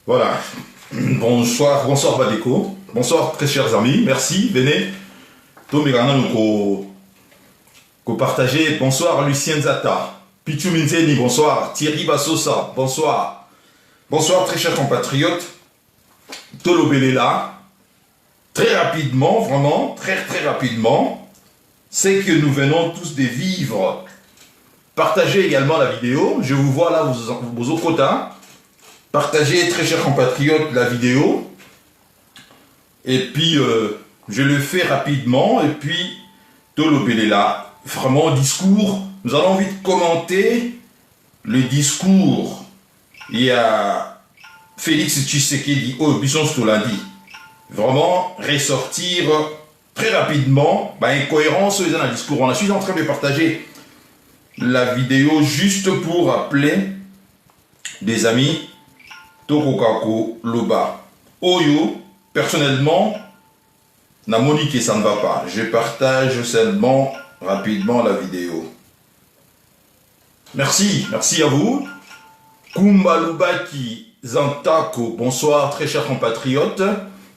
Voilà. Bonsoir, bonsoir Badeko. Bonsoir très chers amis. Merci, venez. Tomegana nous ko partager. Bonsoir Lucien Zata. Pichu Minzeni, bonsoir. Thierry Bassosa, bonsoir. Bonsoir très chers compatriotes. Tolo Belela. Très rapidement, vraiment, très rapidement, c'est que nous venons tous de vivre. Partagez également la vidéo. Je vous vois là, vous au quota. Partagez, très chers compatriotes, la vidéo. Et puis, je le fais rapidement. Et puis, Tolo Belela, vraiment, discours. Nous allons vite commenter le discours. Il y a Félix Tshisekedi, Bisson Stolandi. Vraiment, ressortir très rapidement. Incohérence dans le discours. On suis en train de partager la vidéo juste pour rappeler des amis. Tokokako Loba. Oyo, personnellement, n'a moni que ça ne va pas. Je partage seulement rapidement la vidéo. Merci, merci à vous. Kumbalubaki Zantako, bonsoir très chers compatriotes.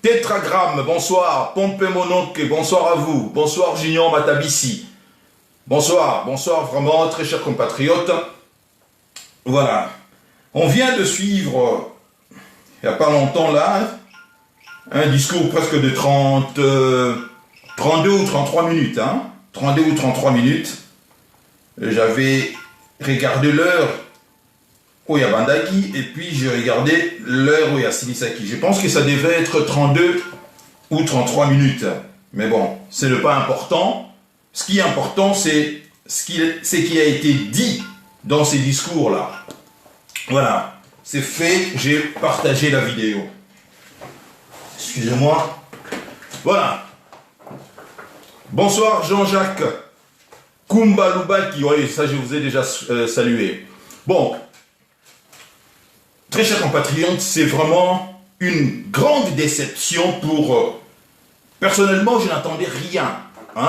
Tétragramme, bonsoir. Pompe Monoke, bonsoir à vous. Bonsoir Junior Matabissi. Bonsoir, bonsoir vraiment très chers compatriotes. Voilà. On vient de suivre, il n'y a pas longtemps là, un discours presque de 32 ou 33 minutes. 32 ou 33 minutes. J'avais regardé l'heure où il y a Bandaki et puis j'ai regardé l'heure où il y a Silisaki. Je pense que ça devait être 32 ou 33 minutes. Mais bon, ce n'est pas important. Ce qui est important, c'est ce qui a été dit dans ces discours-là. Voilà, c'est fait, j'ai partagé la vidéo. Excusez-moi. Voilà. Bonsoir Jean-Jacques Kumbalubaki. Oui, ça je vous ai déjà salué. Bon, très chers compatriotes, c'est vraiment une grande déception pour... personnellement, je n'attendais rien.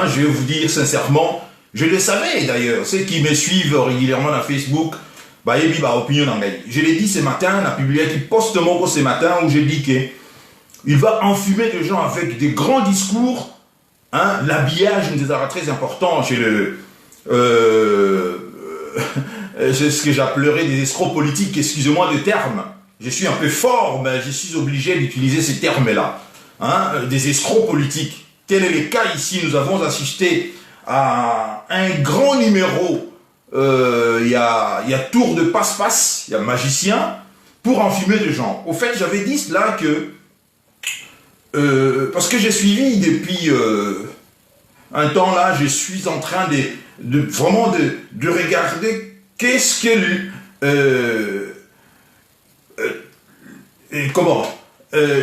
Je vais vous dire sincèrement, je le savais d'ailleurs. Ceux qui me suivent régulièrement sur Facebook, je l'ai dit ce matin, la publié qui poste mon ce matin où j'ai dit qu'il va enfumer des gens avec des grands discours. L'habillage est très important chez c'est ce que j'appellerais des escrocs politiques, excusez-moi de terme. Je suis un peu fort, mais je suis obligé d'utiliser ces termes-là. Des escrocs politiques. Tel est le cas ici, nous avons assisté à un grand numéro. Il y a tour de passe-passe, il y a magicien, pour enfumer des gens. Au fait, j'avais dit cela que, parce que j'ai suivi depuis un temps là, je suis en train vraiment de regarder qu'est-ce que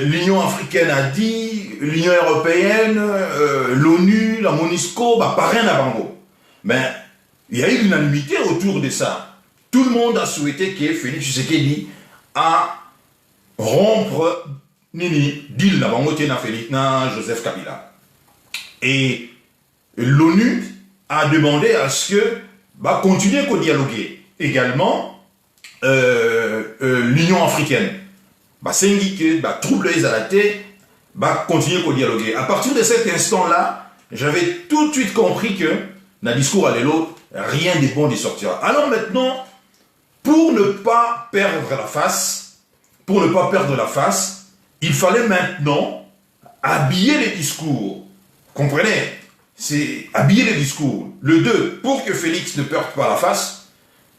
l'Union africaine a dit, l'Union européenne, l'ONU, la MONUSCO, pas rien à Bango. Mais il y a eu l'unanimité autour de ça. Tout le monde a souhaité que Félix Tshisekedi a rompre deal na Bango na Félix na Joseph Kabila. Et l'ONU a demandé à ce que continuer à dialoguer. Également l'Union africaine. Sengi que trouble les arrêtés, continuer à dialoguer. À partir de cet instant-là, j'avais tout de suite compris que dans le discours à l'autre, rien de bon de sortira. Alors maintenant, pour ne pas perdre la face, il fallait maintenant habiller les discours. Comprenez? C'est habiller les discours. Le 2, pour que Félix ne perde pas la face,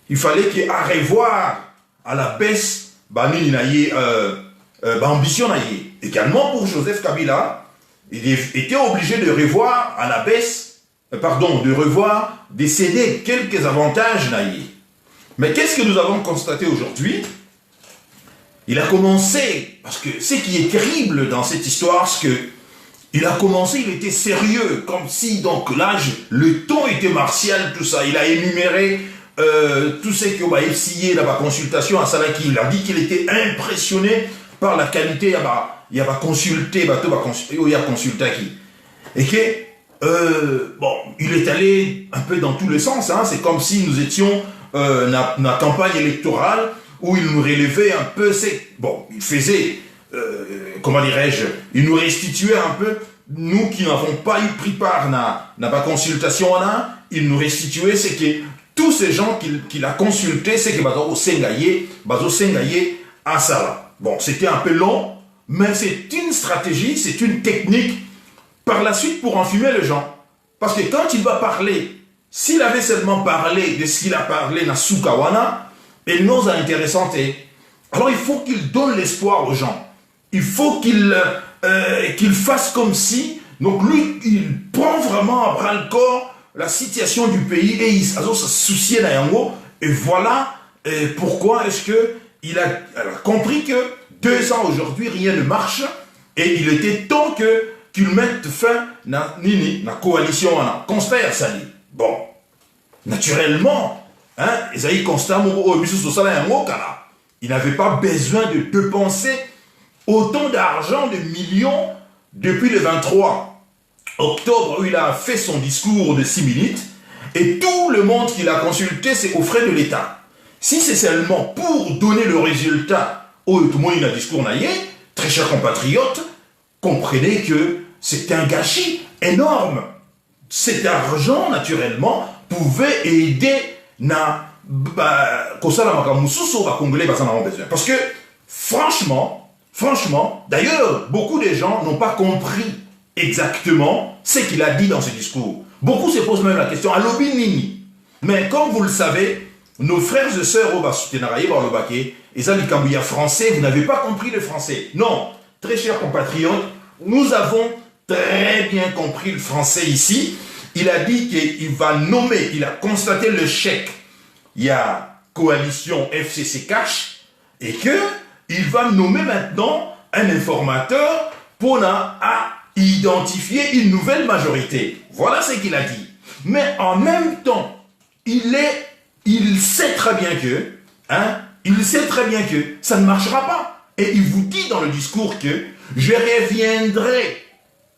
il fallait qu'il revoir à la baisse ambition. Également pour Joseph Kabila, il était obligé de revoir à la baisse, de revoir, de céder quelques avantages. Mais qu'est-ce que nous avons constaté aujourd'hui? Il a commencé, parce que ce qui est terrible dans cette histoire, c'est que il a commencé, il était sérieux, comme si, donc là, le ton était martial, tout ça. Il a énuméré tout ce qui a essayé la consultation à Salaki. Il a dit qu'il était impressionné par la qualité, il y a consulté, il y a consulté qui. Et que, il est allé un peu dans tous les sens. C'est comme si nous étions dans la campagne électorale où il nous relevait un peu, bon, il faisait, comment dirais-je, il nous restituait un peu, nous qui n'avons pas eu pris part dans la consultation, il nous restituait, c'est que tous ces gens qu'il a consultés, c'est que Bazo Sengaye à ça. Bon, c'était un peu long, mais c'est une stratégie, c'est une technique par la suite pour enfumer les gens. Parce que quand il va parler, s'il avait seulement parlé de ce qu'il a parlé dans Soukawana, et nous a intéressanté. Alors il faut qu'il donne l'espoir aux gens. Il faut qu'il fasse comme si, donc lui, il prend vraiment à bras le corps la situation du pays et il se soucier d'Ayango. Et voilà pourquoi est-ce qu'il a compris que 2 ans aujourd'hui, rien ne marche. Et il était temps qu'il mette fin à la coalition. Constat à Sali. Bon, naturellement, Esaïe Constat, il n'avait pas besoin de dépenser autant d'argent, de millions, depuis le 23 octobre où il a fait son discours de 6 minutes, et tout le monde qu'il a consulté, c'est aux frais de l'État. Si c'est seulement pour donner le résultat au tout le monde a discours naïe, très chers compatriotes, comprenez que c'est un gâchis énorme. Cet argent, naturellement, pouvait aider parce que, franchement, d'ailleurs, beaucoup de gens n'ont pas compris exactement ce qu'il a dit dans ce discours. Beaucoup se posent même la question, à l'obinini. Mais comme vous le savez, nos frères et sœurs au Basutenaraye, au Baké, et amis Kambouya français, vous n'avez pas compris le français. Non, très chers compatriotes, nous avons très bien compris le français ici. Il a dit qu'il va nommer, il a constaté le chèque. Il y a coalition FCC Cash et qu'il va nommer maintenant un informateur pour identifier une nouvelle majorité. Voilà ce qu'il a dit. Mais en même temps, il sait très bien que ça ne marchera pas. Et il vous dit dans le discours que je reviendrai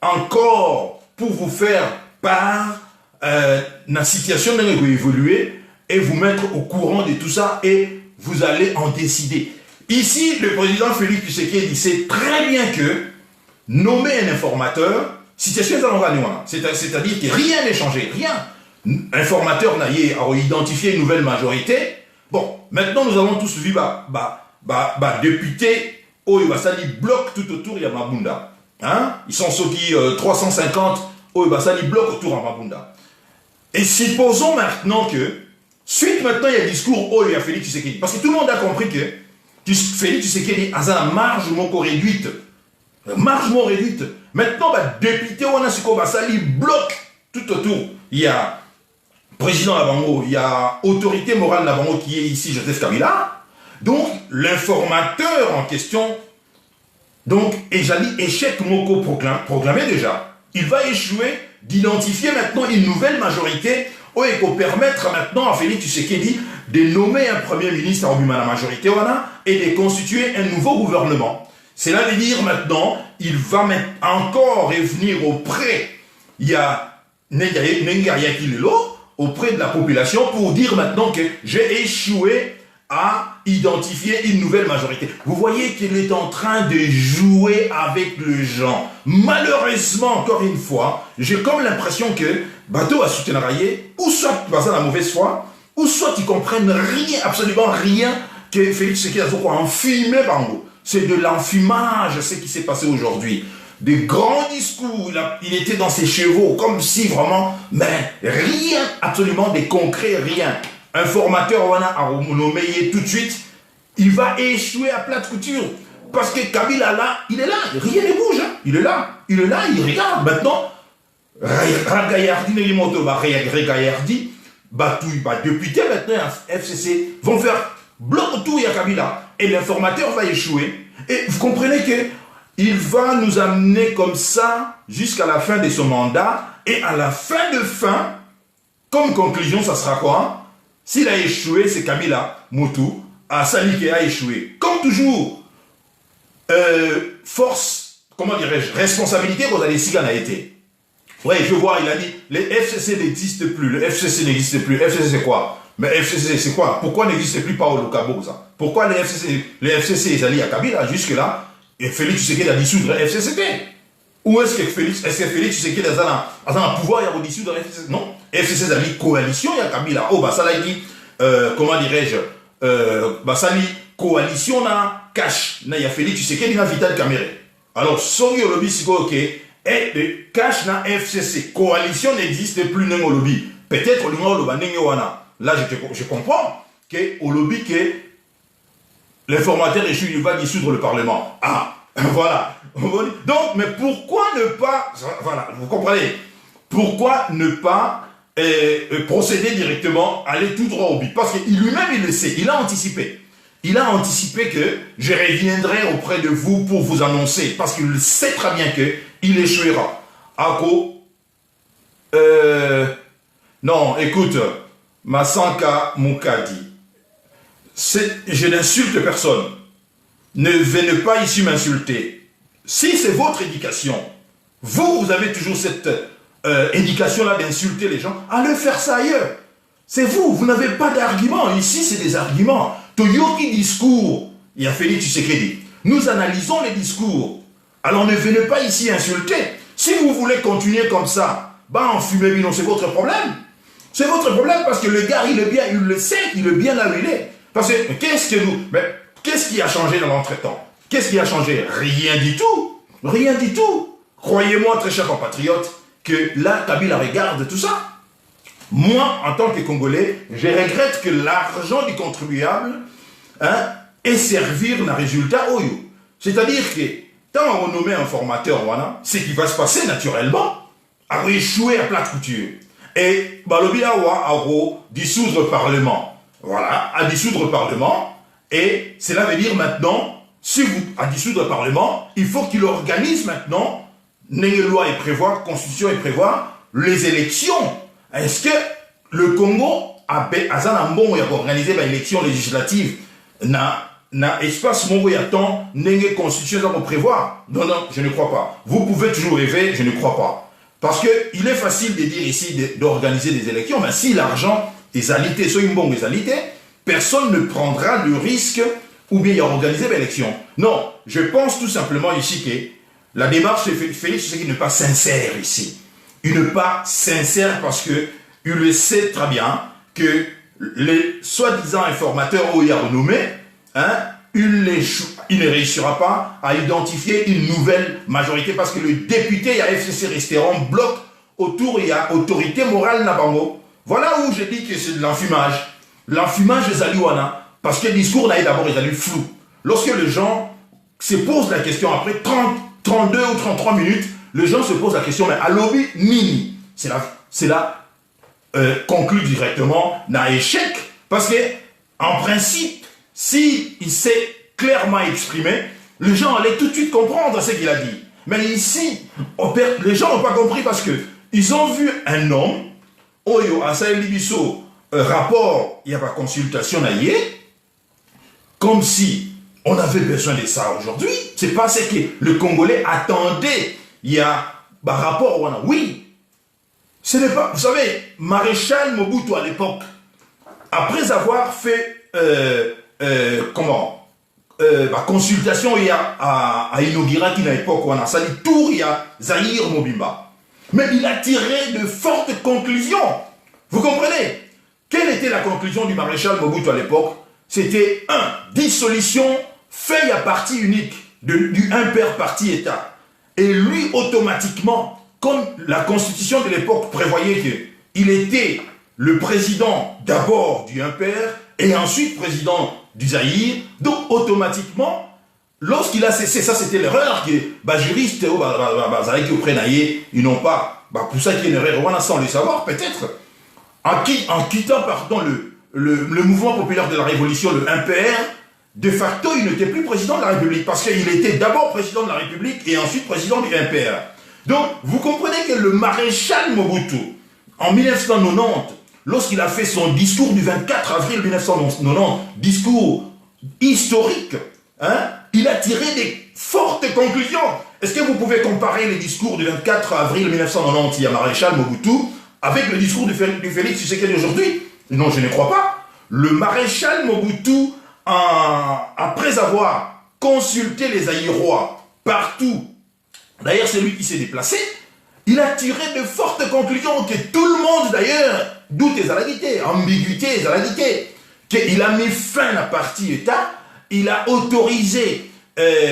encore pour vous faire part la situation qui va évoluer et vous mettre au courant de tout ça et vous allez en décider. Ici, le président Félix Tshisekedi sait très bien que nommer un informateur, situation c'est-à-dire que rien n'est changé, rien. Informateur n'a identifié une nouvelle majorité. Bon, maintenant nous avons tous vu député Oyubasali bloc tout autour de Mabunda. Ils sont ceux qui 350 Oyubasali bloc autour de Mabunda. Et supposons maintenant que suite maintenant il y a un discours Oyo Félix Tshisekedi parce que tout le monde a compris que Félix Tshisekedi a une marge réduite. Marge réduite. Maintenant, député Wanasiko Basali bloque tout autour. Il y a président Labango, il y a autorité morale Labango qui est ici, Joseph Kabila. Donc, l'informateur en question, donc, échec Moko proclamé déjà. Il va échouer d'identifier maintenant une nouvelle majorité et pour permettre maintenant à Félix Tshisekedi de nommer un premier ministre en la majorité et de constituer un nouveau gouvernement. Cela veut dire maintenant, il va encore revenir auprès, il y a Nengaria Kilelo, auprès de la population pour dire maintenant que j'ai échoué à identifier une nouvelle majorité. Vous voyez qu'il est en train de jouer avec les gens. Malheureusement, encore une fois, j'ai comme l'impression que Bateau a soutenu ou soit tu vas à la mauvaise foi, ou soit ils comprennent rien, absolument rien que Félix Tshisekedi a enfumé par nous. C'est de l'enfumage, ce qui s'est passé aujourd'hui. Des grands discours, il était dans ses chevaux, comme si vraiment, mais rien, absolument des concrets, rien. Un formateur, on a nommé tout de suite, il va échouer à plate couture. Parce que Kabila là, il est là, rien ne bouge, il est là, il regarde. Maintenant, Ragayardi, député maintenant, FCC, vont faire bloc tout à Kabila. Et l'informateur va échouer. Et vous comprenez que il va nous amener comme ça jusqu'à la fin de son mandat. Et à la fin, comme conclusion, ça sera quoi? S'il a échoué, c'est Kabila Moutou. À Sali qui a échoué. Comme toujours, force, comment dirais-je, responsabilité, Rosalie Sigan a été. Oui, je vois, il a dit, les FCC n'existent plus. Le FCC n'existe plus. FCC c'est quoi? Mais FCC, c'est quoi? Pourquoi n'existe plus Paolo Kaboza? Pourquoi les FCC, ils allaient à Kabila jusque-là, et Félix Tshisekedi a dissoudre FCCT? Où est-ce que Félix Tshisekedi a un pouvoir à dissoudre FCC? Non. FCC a dit coalition, il y a Kabila. Oh, bah ça l'a dit, comment dirais-je, bah ça dit coalition, na cash, na il y a Félix Tshisekedi, na Vital Kamere. Alors, Songi Olobi, c'est ok, et cash na FCC, coalition n'existe plus dans le lobby. Peut-être au niveau là, je comprends que au lobby que l'informateur échu va dissoudre le Parlement. Ah, voilà. Donc, mais pourquoi ne pas, voilà, vous comprenez, pourquoi ne pas procéder directement, aller tout droit au but? Parce qu'il lui-même, il le sait, il a anticipé. Il a anticipé que je reviendrai auprès de vous pour vous annoncer, parce qu'il sait très bien qu'il échouera. Ako, non, écoute, Masanka Moukadi, je n'insulte personne. Ne venez pas ici m'insulter. Si c'est votre éducation, vous avez toujours cette éducation-là d'insulter les gens, allez faire ça ailleurs. C'est vous, vous n'avez pas d'arguments. Ici, c'est des arguments. Toyoki discours, il y a Félix Tshisekedi. Nous analysons les discours. Alors ne venez pas ici insulter. Si vous voulez continuer comme ça, bah enfumez bien, c'est votre problème. C'est votre problème parce que le gars, il est bien, il le sait, il est bien là où il est. Parce que qu'est-ce qui a changé dans l'entretemps? Qu'est-ce qui a changé? Rien du tout. Rien du tout. Croyez-moi, très chers compatriotes, que là, Kabila regarde tout ça. Moi, en tant que Congolais, je regrette que l'argent du contribuable ait servi un résultat au you. C'est-à-dire que, tant on nomme un formateur, voilà, ce qui va se passer naturellement, a échoué à plate couture. Et Balobi Awa a dissoudre le Parlement. Voilà, à dissoudre le Parlement. Et cela veut dire maintenant, si vous à dissoudre le Parlement, il faut qu'il organise maintenant, n'ayez loi et prévoir, constitution et prévoir, les élections. Est-ce que le Congo a organisé l'élection législative na espace mongo yaton n'ayez constitution pour prévoir? Non, non, je ne crois pas. Vous pouvez toujours rêver, je ne crois pas. Parce qu'il est facile de dire ici d'organiser des élections, mais si l'argent est alité, soit une bonne alité, personne ne prendra le risque ou bien organiser l'élection. Non, je pense tout simplement ici que la démarche de Félix, c'est qu'il n'est pas sincère ici. Il n'est pas sincère parce qu'il le sait très bien que les soi-disant informateurs où il a renommé, il ne réussira pas à identifier une nouvelle majorité parce que le député, il y a FCC Restaurant, bloc autour, il y a autorité morale Nabango. Voilà où je dis que c'est de l'enfumage. L'enfumage des Aliwana, parce que le discours là d'abord est allé flou. Lorsque les gens se posent la question après 30, 32 ou 33 minutes, les gens se posent la question, mais à lobby, nini. C'est là conclut directement d'un échec, parce que en principe, si il s'est clairement exprimé, les gens allaient tout de suite comprendre ce qu'il a dit. Mais ici, les gens n'ont pas compris parce que ils ont vu un homme, Oyo, Asaï Libiso, rapport, il n'y a pas consultation naïe, comme si on avait besoin de ça aujourd'hui. C'est pas ce que le Congolais attendait. Il y a un rapport, oui. Ce n'est pas, vous savez, Maréchal Mobutu à l'époque, après avoir fait consultation il y a à Inogira qui à l'époque on a sali tour il y a Zahir Mobimba, mais il a tiré de fortes conclusions. Vous comprenez? Quelle était la conclusion du maréchal Mobutu à l'époque? C'était dissolution fait à parti unique du un père parti État. Et lui automatiquement, comme la constitution de l'époque prévoyait qu'il était le président d'abord du un père et ensuite président du Zaïre, donc automatiquement, lorsqu'il a cessé, ça c'était l'erreur que les juristes ils n'ont pas, pour ça qu'il y a une erreur, sans le savoir peut-être, en quittant pardon, le mouvement populaire de la révolution, le MPR, de facto il n'était plus président de la République, parce qu'il était d'abord président de la République et ensuite président du MPR. Donc vous comprenez que le maréchal Mobutu, en 1990, lorsqu'il a fait son discours du 24 avril 1990, discours historique, il a tiré des fortes conclusions. Est-ce que vous pouvez comparer les discours du 24 avril 1990, il y a maréchal Mobutu, avec le discours du Félix Tshisekedi aujourd'hui? Non, je ne crois pas. le maréchal Mobutu, après avoir consulté les Aïrois partout, d'ailleurs c'est lui qui s'est déplacé, il a tiré de fortes conclusions que tout le monde d'ailleurs doute et zaladité, ambiguïté et zaladité, qu'il a mis fin à la partie État, il a autorisé,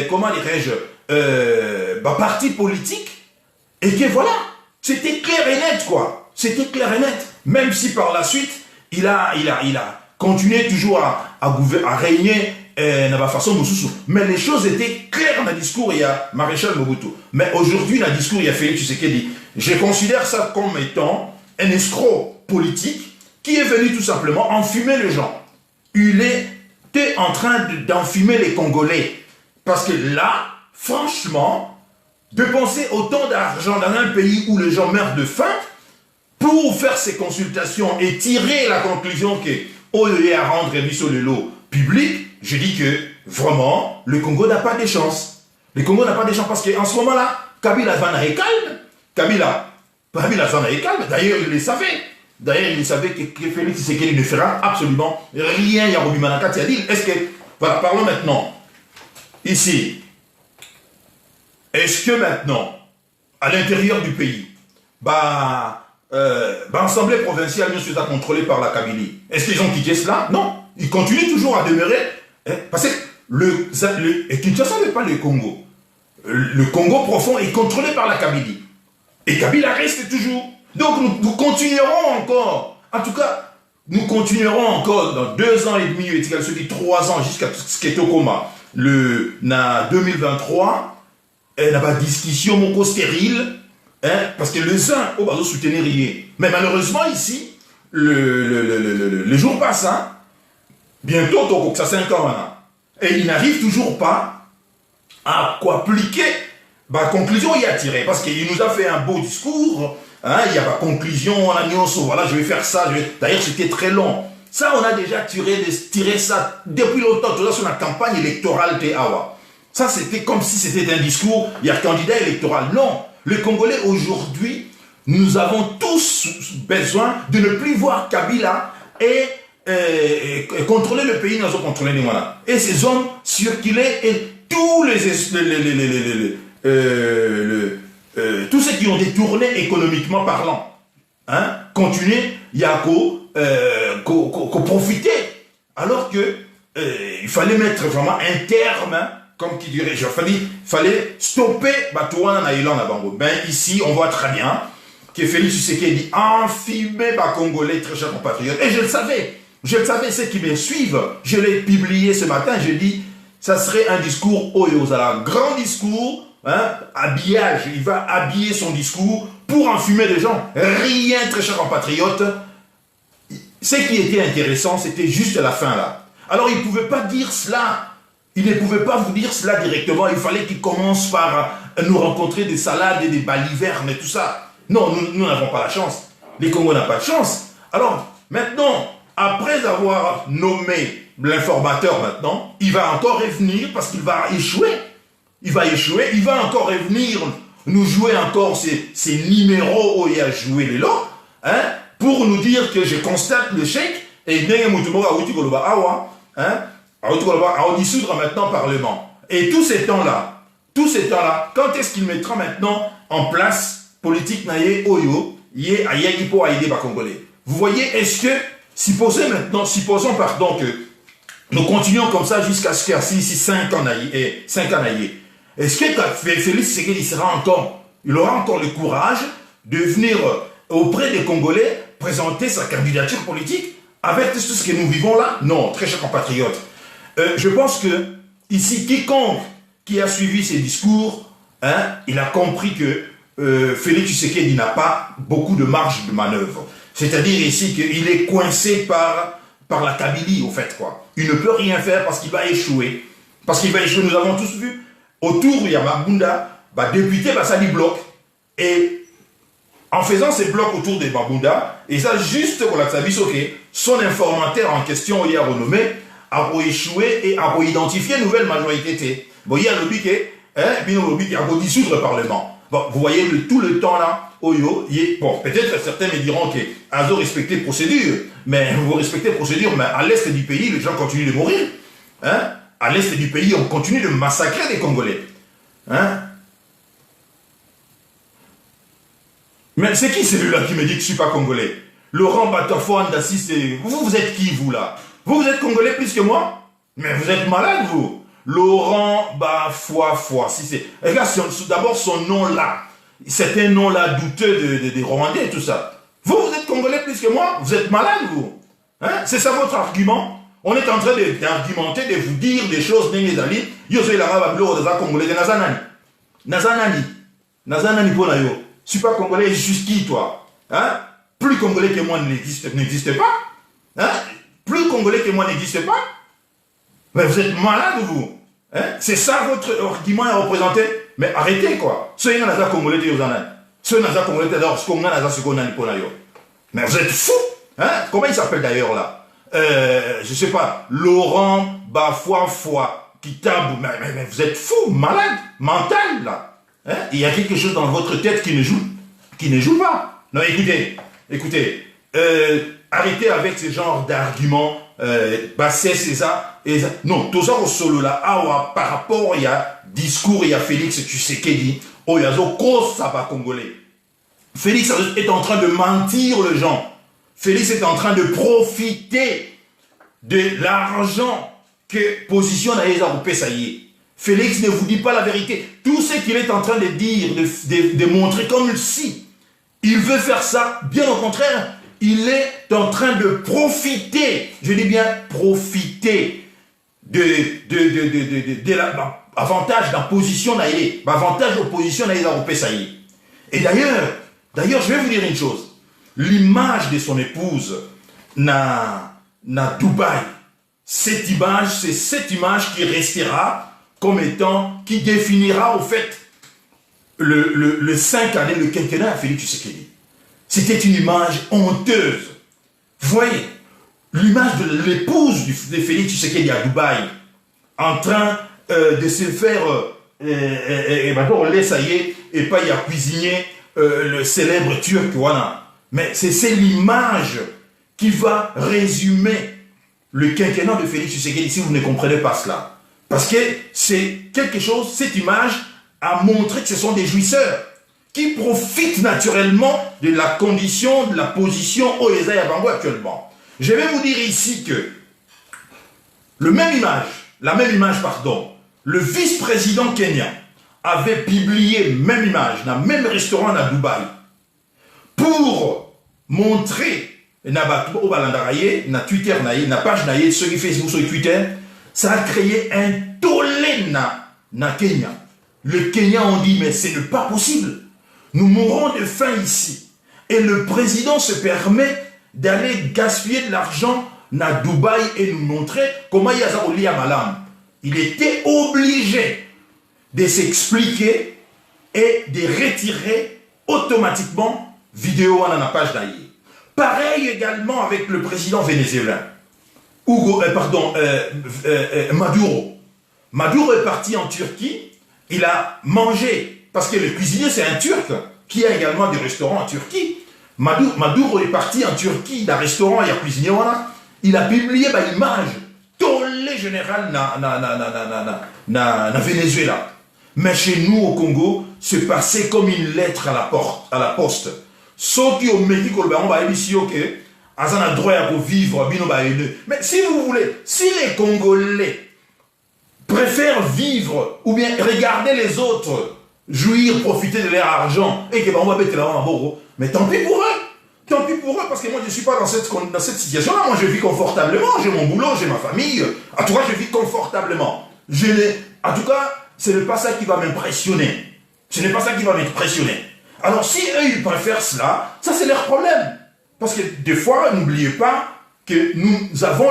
comment dirais-je, parti politique, et que voilà, c'était clair et net quoi, c'était clair et net, même si par la suite, il a continué toujours à régner de la façon Moussousou. Mais les choses étaient claires dans le discours, il y a Maréchal Mobutu. Mais aujourd'hui, dans le discours, il y a Félix Tshisekedi. Je considère ça comme étant un escroc politique qui est venu tout simplement enfumer les gens. Il était en train d'enfumer les Congolais. Parce que là, franchement, dépenser autant d'argent dans un pays où les gens meurent de faim, pour faire ces consultations et tirer la conclusion que au lieu à rendre le lot public, je dis que vraiment, le Congo n'a pas de chance. Le Congo n'a pas de chance parce qu'en ce moment-là, Kabila Vana est calme. Kabila Vana est calme. D'ailleurs, il le savait. D'ailleurs, il savait que Félix Tshisekedi ne fera absolument rien. Yarobi Manaka Tiadil. Est-ce que, voilà, parlons maintenant. Ici, est-ce que maintenant, à l'intérieur du pays, l'Assemblée provinciale ne sera contrôlée par la Kabylie. Est-ce qu'ils ont quitté cela? Non. Ils continuent toujours à demeurer. Parce que Kinshasa n'est pas le Congo. Le Congo profond est contrôlé par la Kabylie. Et Kabila reste toujours. Donc nous continuerons encore. En tout cas, nous continuerons encore dans 2 ans et demi, et se dit 3 ans jusqu'à ce qui est au coma. Na 2023, il n'y a pas de discussion mon stérile. Parce que les uns vont soutenir rien. Mais malheureusement ici, le jour passe, hein, bientôt ça 5 ans maintenant, et il n'arrive toujours pas à appliquer la conclusion il a tiré. Parce qu'il nous a fait un beau discours, hein, il y a pas conclusion, on a mis voilà, je vais faire ça, d'ailleurs c'était très long. Ça, on a déjà tiré ça depuis longtemps, tout ça sur la campagne électorale de Awa. Ça, c'était comme si c'était un discours, il y a un candidat électoral. Non. Les Congolais, aujourd'hui, nous avons tous besoin de ne plus voir Kabila et contrôler le pays, nous avons contrôlé les moyens. Et ces hommes circulaient et tous tous ceux qui ont détourné économiquement parlant, hein, continuaient, il y a qu'au profiter. Alors que il fallait mettre vraiment un terme, hein, comme qui dirait, il fallait stopper Batouan à Ilan à Bango. Ben ici, on voit très bien que Félix Tshisekedi enfumer Congolais, très chers compatriotes. Et je le savais, ceux qui me suivent, je l'ai publié ce matin, je dis, ça serait un discours Oyozala, grand discours, hein, habillage, il va habiller son discours pour enfumer les gens. Rien, très chers compatriotes. Ce qui était intéressant, c'était juste la fin là. Alors il ne pouvait pas dire cela. Il ne pouvait pas vous dire cela directement. Il fallait qu'il commence par nous rencontrer des salades et des balivernes et tout ça. Non, nous n'avons pas la chance. Les Congos n'ont pas de chance. Alors, maintenant, après avoir nommé l'informateur maintenant, il va encore revenir parce qu'il va échouer. Il va encore revenir nous jouer encore ces numéros où il a joué les lots, hein, pour nous dire que je constate l'échec et à dissoudre maintenant le Parlement. Et tous ces temps-là, quand est-ce qu'il mettra maintenant en place politique naïe Oyo, yé ayagi pour aider les Congolais? Vous voyez, est-ce que, supposons pardon, que nous continuons comme ça jusqu'à ce qu'il y ait 5 ans naïe, est-ce que Félix Tshisekedi il aura encore le courage de venir auprès des Congolais présenter sa candidature politique avec tout ce que nous vivons là? Non, très chers compatriotes. Je pense que ici, quiconque qui a suivi ces discours, hein, il a compris que Félix Tshisekedi n'a pas beaucoup de marge de manœuvre. C'est-à-dire ici qu'il est coincé par la Kabylie, au fait, quoi. Il ne peut rien faire parce qu'il va échouer. Nous avons tous vu. Autour, il y a Mabunda, député, ça dit bloc. Et en faisant ces blocs autour des Mabunda, et ça juste pour la Tsabiso, son informateur en question, il a renommé, a échoué et a identifié une nouvelle majorité. Bon, il y a le biquet, il y a dissoudre le Parlement. Bon, vous voyez tout le temps là, Oyo, bon, peut-être certains me diront que Azo respectait procédure, mais vous respectez procédure, mais à l'est du pays, les gens continuent de mourir. Hein? À l'est du pays, on continue de massacrer des Congolais. Hein? Mais c'est qui celui-là qui me dit que je ne suis pas Congolais? Laurent Batafo Andassi, c'est... Vous êtes qui, vous, là? Vous êtes Congolais plus que moi? Mais vous êtes malade, vous? Laurent Bafoua. Si c'est... Regarde, d'abord son nom-là. C'est un nom-là douteux des Rwandais, tout ça. Vous êtes Congolais plus que moi? Vous êtes malade, vous? Hein? C'est ça votre argument? On est en train d'argumenter, de vous dire des choses, Nénézali. Yo, c'est la Rabablo, des Congolais de Nazanani. Nazanani pour la yo. Je suis pas Congolais, je suis qui, toi? Hein? Plus Congolais que moi n'existe pas. Hein? Plus Congolais que moi n'existe pas. Mais vous êtes malade, vous. Hein? C'est ça votre argument à représenter. Mais arrêtez, quoi. Ceux qui sont Congolais, ils sont Congolais, mais vous êtes fous. Hein? Comment il s'appelle d'ailleurs, là? Je sais pas. Laurent Bafoua, Kitabou. Mais vous êtes fous, malade, mental, là. Hein? Il y a quelque chose dans votre tête qui ne joue pas. Non, écoutez, arrêtez avec ce genre d'arguments, c'est ça, et ça. Non, tout ça au solo là, par rapport, il y a discours, il y a Félix Tshisekedi, il y a ça va congolais. Félix est en train de mentir les gens. Félix est en train de profiter de l'argent que positionne à Ezaroupé, ça y est. Félix ne vous dit pas la vérité. Tout ce qu'il est en train de dire, de montrer comme si il veut faire ça, bien au contraire, il est en train de profiter, je dis bien profiter de l'avantage d'un position naïe, avantage d'opposition naïe Ezaroupé, ça y est. Et d'ailleurs, je vais vous dire une chose. L'image de son épouse na Dubaï, cette image, c'est cette image qui restera comme étant, qui définira au fait le 5 années, le quinquennat à Félix Tshisekedi. C'était une image honteuse. Vous voyez, l'image de l'épouse de Félix Tshisekedi à Dubaï, en train de se faire, ça y est, et pas y a cuisiner le célèbre turc, voilà. Mais c'est l'image qui va résumer le quinquennat de Félix Tshisekedi si vous ne comprenez pas cela. Parce que c'est quelque chose, cette image a montré que ce sont des jouisseurs qui profitent naturellement de la condition, de la position Oeza Yabango actuellement. Je vais vous dire ici que la même image, le vice-président kenyan avait publié même image dans le même restaurant à Dubaï pour montrer na Twitter, na page sur Facebook, sur Twitter, ça a créé un tollé na Kenya. Le Kenya ont dit, mais ce n'est pas possible. Nous mourrons de faim ici. Et le président se permet d'aller gaspiller de l'argent na Dubaï et nous montrer comment il y a ça au lit à Malam. Il était obligé de s'expliquer et de retirer automatiquement vidéo à la page d'Aïe. Pareil également avec le président vénézuélien. Maduro. Maduro est parti en Turquie, il a mangé, parce que le cuisinier c'est un Turc, qui a également des restaurants en Turquie. Maduro est parti en Turquie, il a un restaurant, il a cuisiné, voilà. Il a publié l'image, tollé général na Venezuela. Mais chez nous au Congo, c'est passé comme une lettre à la poste. Ceux qui ont mis qu'on va ici, ok, ils ont droit à vivre, mais si vous voulez, si les Congolais préfèrent vivre ou bien regarder les autres jouir, profiter de leur argent et que on va mettre là-bas, mais tant pis pour eux. Tant pis pour eux, parce que moi je ne suis pas dans cette situation-là. Moi je vis confortablement, j'ai mon boulot, j'ai ma famille. En tout cas, je vis confortablement. En tout cas, ce n'est pas ça qui va m'impressionner. Ce n'est pas ça qui va m'impressionner. Alors si eux ils préfèrent cela, ça c'est leur problème. Parce que des fois, n'oubliez pas que nous avons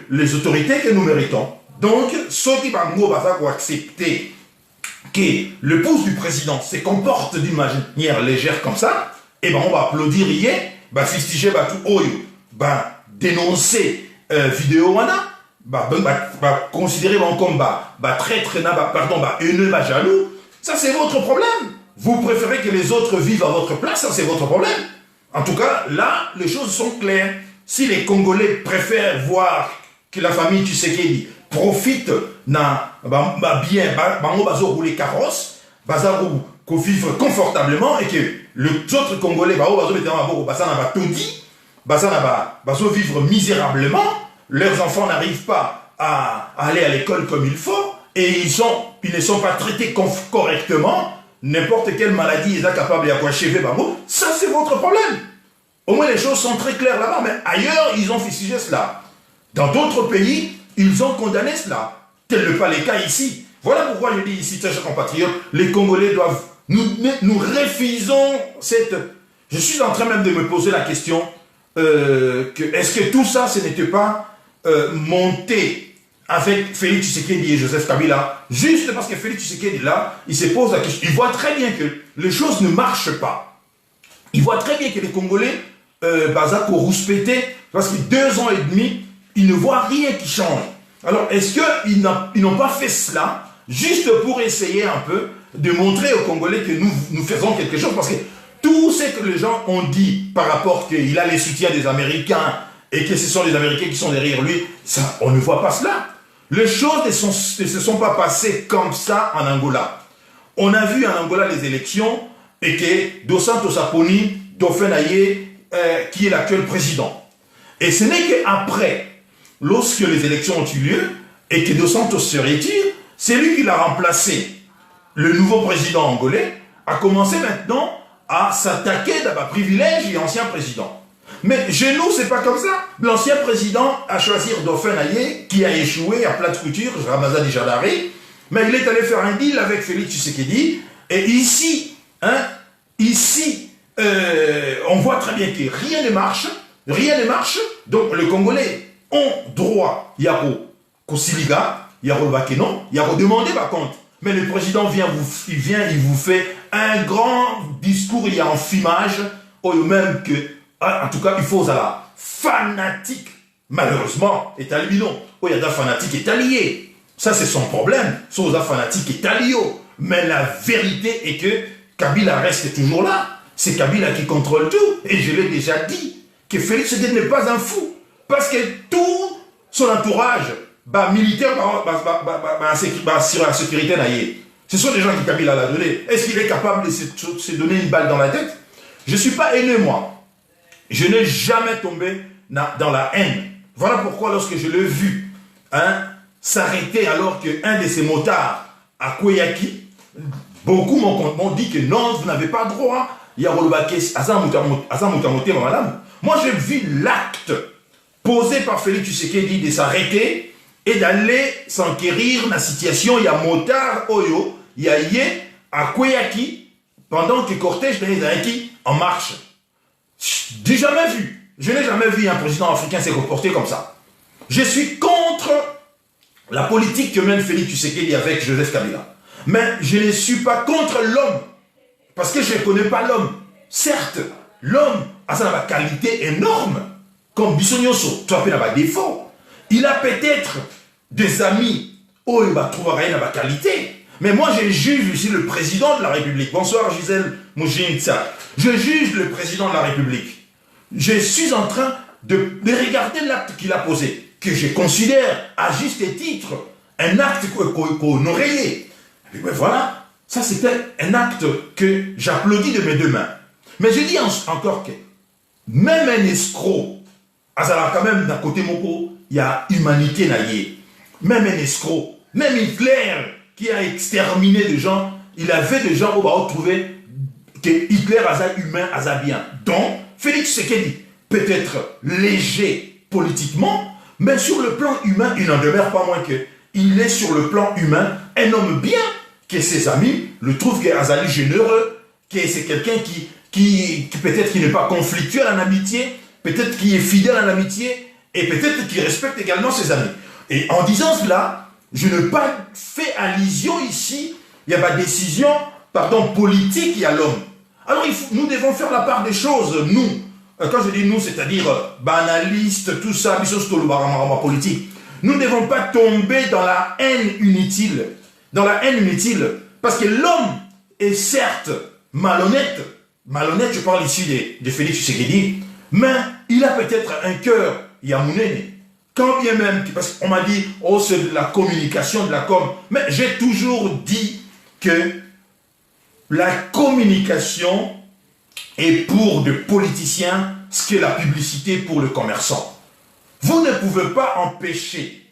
les autorités que nous méritons. Donc, ceux qui vont accepter que l'épouse du président se comporte d'une manière légère comme ça, et ben on va applaudir hier, fistiger tout oyo, dénoncer vidéo considérer comme traître, haineux, jaloux. Ça c'est votre problème. vous préférez que les autres vivent à votre place, ça c'est votre problème. En tout cas, là, les choses sont claires. Si les Congolais préfèrent voir que la famille Tshisekedi profite na bien, rouler carrosse, vivre confortablement et que les autres Congolais vivre misérablement, leurs enfants n'arrivent pas à aller à l'école comme il faut et ils ne sont pas traités correctement, n'importe quelle maladie est capable d'achever, ça c'est votre problème. Au moins les choses sont très claires là-bas, mais ailleurs ils ont fustigé cela. Dans d'autres pays, ils ont condamné cela. Tel n'est pas le cas ici. Voilà pourquoi je dis ici, chers compatriotes, les Congolais doivent... Nous refusons cette... Je suis en train même de me poser la question, est-ce que tout ça, ce n'était pas monté avec Félix Tshisekedi et Joseph Kabila, juste parce que Félix Tshisekedi là, il se pose la question, il voit très bien que les choses ne marchent pas. Il voit très bien que les Congolais, Bazako rouspété, parce que 2 ans et demi, ils ne voient rien qui change. Alors, est-ce qu'ils n'ont pas fait cela juste pour essayer un peu de montrer aux Congolais que nous faisons quelque chose? Parce que tout ce que les gens ont dit par rapport qu'il a les soutiens des Américains et que ce sont les Américains qui sont derrière lui, ça, on ne voit pas cela. Les choses ne se sont pas passées comme ça en Angola. On a vu en Angola les élections et que Dos Santos Aponi, Dauphin Aye, qui est l'actuel président. Et ce n'est qu'après, lorsque les élections ont eu lieu et que Dos Santos se retire, c'est lui qui l'a remplacé. Le nouveau président angolais a commencé maintenant à s'attaquer d'abord privilèges et ancien président. Mais chez nous, c'est pas comme ça. L'ancien président a choisi Dauphin Aye, qui a échoué à plate couture, Ramazani Jadari, mais il est allé faire un deal avec Félix Tshisekedi. Et ici, on voit très bien que rien ne marche. Donc les Congolais ont droit, Yaro Kosiliga, Yaro Bakenon, Yaro demander par contre. Mais le président il vous fait un grand discours, il y a un filmage, ou même que, en tout cas, il faut la fanatique, malheureusement, est allié. Il y a des fanatiques est allié. Ça, c'est son problème. Son fanatique est allié. Mais la vérité est que Kabila reste toujours là. C'est Kabila qui contrôle tout. Et je l'ai déjà dit, que Félix Tshisekedi n'est pas un fou. Parce que tout son entourage, militaire, sur la sécurité, ce sont des gens qui Kabila l'a donné. Est-ce qu'il est capable de se donner une balle dans la tête? Je ne suis pas haineux, moi. Je n'ai jamais tombé dans la haine. Voilà pourquoi, lorsque je l'ai vu s'arrêter alors qu'un de ses motards à Kweyaki, beaucoup m'ont dit que non, vous n'avez pas droit. Il y a madame. Moi, j'ai vu l'acte posé par Félix Tshisekedi de s'arrêter et d'aller s'enquérir dans la situation. Il y a motard Oyo, il y a Yé à Kweyaki pendant que le cortège d'Aïki en marche. Je n'ai jamais vu. Je n'ai jamais vu un président africain se comporter comme ça. Je suis contre la politique que mène Félix Tshisekedi avec Joseph Kabila. Mais je ne suis pas contre l'homme. Parce que je ne connais pas l'homme. Certes, l'homme a sa qualité énorme. Comme Bissonioso, tu as fait des défauts. Il a peut-être des amis où il va trouver une qualité. Mais moi, je juge ici le président de la République. Bonsoir, Gisèle Moujinitsa. Je juge le président de la République. Je suis en train de regarder l'acte qu'il a posé, que je considère, à juste titre, un acte qu'on aurait. Et bien voilà, ça c'était un acte que j'applaudis de mes 2 mains. Mais je dis encore que, même un escroc, alors quand même d'un côté moko, il y a humanité naïe. Même un escroc, même Hitler qui a exterminé des gens, il avait des gens où on va retrouver que Hitler a humain, a bien. Donc, Félix Tshisekedi peut être léger politiquement, mais sur le plan humain, il n'en demeure pas moins qu'il est sur le plan humain un homme bien, que ses amis le trouvent qu'Azali généreux, que c'est quelqu'un qui peut-être qui n'est pas conflictuel en amitié, peut-être qui est fidèle en amitié, et peut-être qui respecte également ses amis. Et en disant cela, je n'ai pas fait allusion ici, il y a pas de décision, politique à l'homme. Alors nous devons faire la part des choses, nous. Quand je dis nous, c'est-à-dire banaliste, tout ça, politique. Nous ne devons pas tomber dans la haine inutile. Dans la haine inutile. Parce que l'homme est certes malhonnête, je parle ici de Félix Tshisekedi, mais il a peut-être un cœur yamounene. Quand bien même, parce qu'on m'a dit, oh c'est de la communication, de la com, mais j'ai toujours dit que la communication est pour des politiciens ce que la publicité pour le commerçant. Vous ne pouvez pas empêcher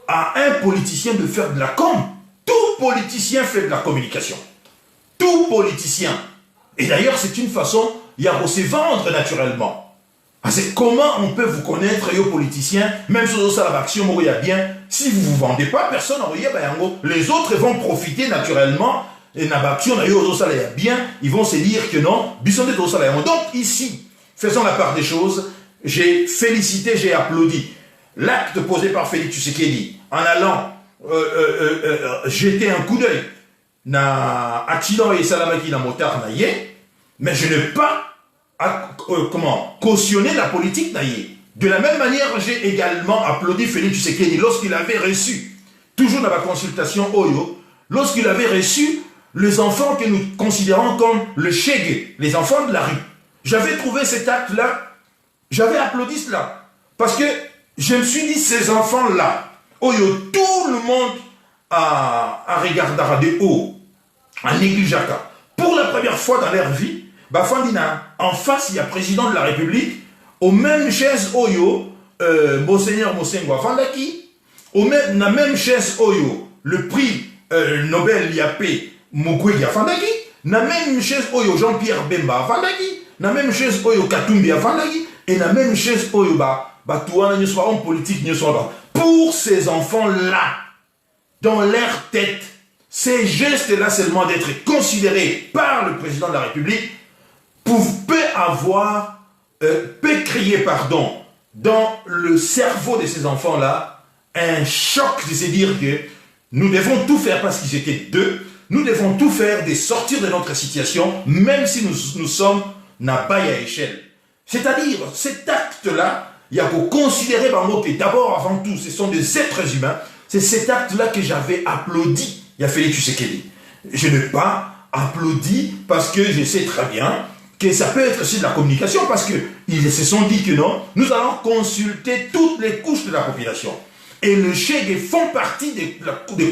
à un politicien de faire de la com. Tout politicien fait de la communication. Tout politicien. Et d'ailleurs, c'est une façon, il y a aussi vendre naturellement. C'est comment on peut vous connaître, les politiciens, même si vous avez l'action, bien, si vous ne vous vendez pas, personne les autres vont profiter naturellement. Et bien, ils vont se dire que non, donc ici, faisons la part des choses, j'ai félicité, j'ai applaudi l'acte posé par Félix Tshisekedi en allant jeter un coup d'œil na accident et salamaki na motard na yé, mais je n'ai pas cautionné la politique na yé. De la même manière, j'ai également applaudi Félix Tshisekedi lorsqu'il avait reçu, toujours dans la consultation Oyo, lorsqu'il avait reçu les enfants que nous considérons comme le Chegue, les enfants de la rue. J'avais trouvé cet acte-là, j'avais applaudi cela, parce que je me suis dit, ces enfants-là, Oyo, tout le monde a regardé de haut, à négligeaka. Pour la première fois dans leur vie, en face, il y a président de la République, aux mêmes chaises Oyo, Monseigneur Mosengo Afandaki, la même chaise Oyo, le prix Nobel Yapé Mukwege Afandaki, la même chaise Oyo Jean-Pierre Bemba Afandaki, la même chaise Oyo Katumbi Afandaki, et la même chaise Oyo homme politique. Pour ces enfants-là, dans leur tête, ces gestes-là seulement d'être considérés par le président de la République peut créer, dans le cerveau de ces enfants-là, un choc de se dire que nous devons tout faire parce qu'ils étaient deux, nous devons tout faire de sortir de notre situation, même si nous sommes n'a pas à échelle. C'est-à-dire, cet acte-là, il y a pour considérer que d'abord, avant tout, ce sont des êtres humains. C'est cet acte-là que j'avais applaudi. Il y a Félix Tshisekedi. Je n'ai pas applaudi parce que je sais très bien que ça peut être aussi de la communication, parce qu'ils se sont dit que non, nous allons consulter toutes les couches de la population. Et le Chegue font partie des